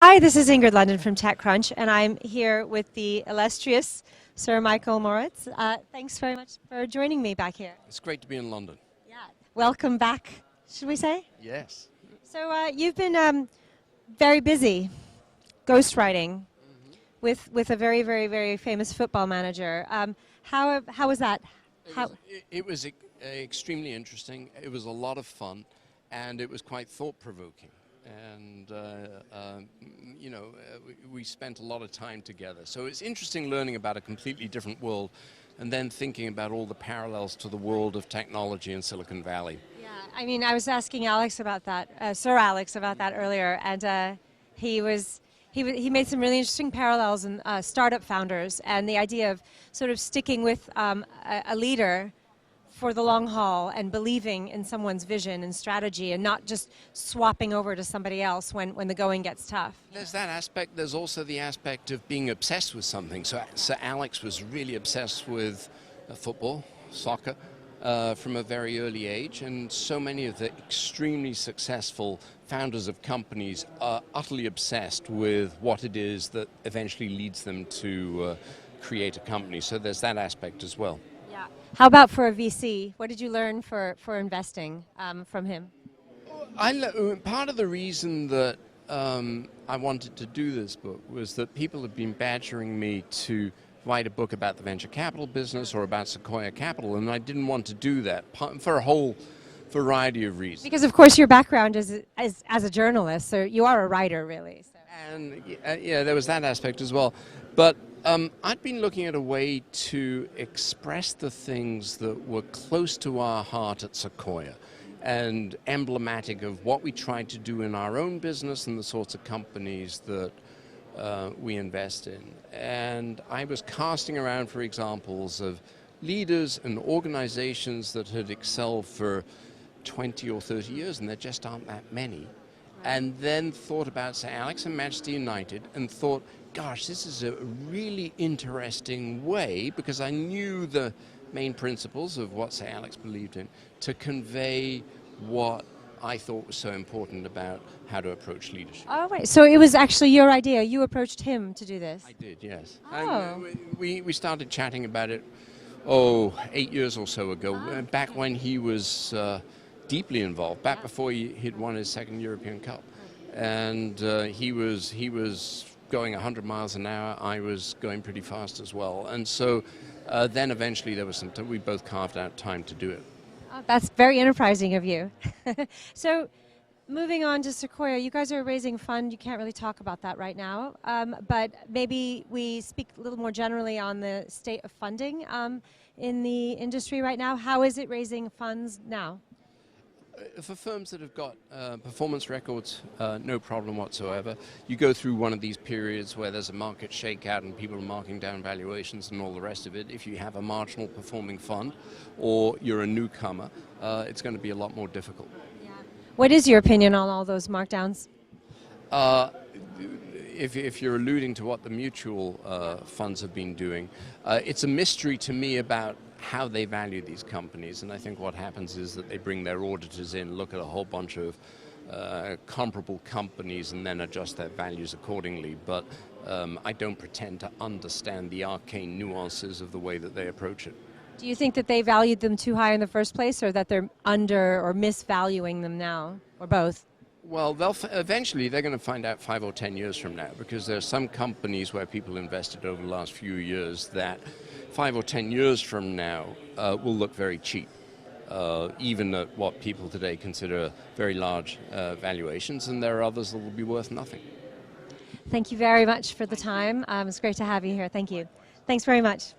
Hi, this is Ingrid Lunden from TechCrunch, and I'm here with the illustrious Sir Michael Moritz. Thanks very much for joining me back here. It's great to be in London. Yeah. Welcome back, should we say? Yes. So you've been very busy ghostwriting with a very, very, very famous football manager. How was that? It was extremely interesting. It was a lot of fun, and it was quite thought-provoking. And, we spent a lot of time together. So it's interesting learning about a completely different world and then thinking about all the parallels to the world of technology in Silicon Valley. Yeah, I mean, I was asking Alex about that, Sir Alex about that earlier, and he made some really interesting parallels in startup founders and the idea of sort of sticking with a leader for the long haul and believing in someone's vision and strategy and not just swapping over to somebody else when the going gets tough. There's that aspect. There's also the aspect of being obsessed with something. So Alex was really obsessed with football, soccer, from a very early age, and so many of the extremely successful founders of companies are utterly obsessed with what it is that eventually leads them to create a company. So there's that aspect as well. Yeah. How about for a VC? What did you learn for investing from him? Part of the reason that I wanted to do this book was that people have been badgering me to write a book about the venture capital business or about Sequoia Capital, and I didn't want to do that for a whole variety of reasons. Because, of course, your background is as a journalist, so you are a writer, really. So. And there was that aspect as well. But I'd been looking at a way to express the things that were close to our heart at Sequoia and emblematic of what we tried to do in our own business and the sorts of companies that we invest in. And I was casting around for examples of leaders and organizations that had excelled for 20 or 30 years, and there just aren't that many. And then thought about, say, Alex and Manchester United, and thought, gosh, this is a really interesting way, because I knew the main principles of what, say, Alex believed in, to convey what I thought was so important about how to approach leadership. Oh, right. So it was actually your idea. You approached him to do this. I did, yes. Oh. And we started chatting about it, 8 years or so ago, back when he was deeply involved, back before he'd won his second European Cup. And he was going 100 miles an hour. I was going pretty fast as well. And so then eventually there was some time. We both carved out time to do it. Oh, that's very enterprising of you. So moving on to Sequoia, you guys are raising fund. You can't really talk about that right now. But maybe we speak a little more generally on the state of funding in the industry right now. How is it raising funds now? For firms that have got performance records, no problem whatsoever. You go through one of these periods where there's a market shakeout and people are marking down valuations and all the rest of it. If you have a marginal performing fund or you're a newcomer, it's going to be a lot more difficult. Yeah. What is your opinion on all those markdowns? If you're alluding to what the mutual funds have been doing, it's a mystery to me about how they value these companies, and I think what happens is that they bring their auditors in, look at a whole bunch of comparable companies and then adjust their values accordingly, but I don't pretend to understand the arcane nuances of the way that they approach it. Do you think that they valued them too high in the first place, or that they're under or misvaluing them now, or both? Well, eventually they're going to find out 5 or 10 years from now, because there are some companies where people invested over the last few years that 5 or 10 years from now will look very cheap, even at what people today consider very large valuations, and there are others that will be worth nothing. Thank you very much for the time. It's great to have you here. Thank you. Thanks very much.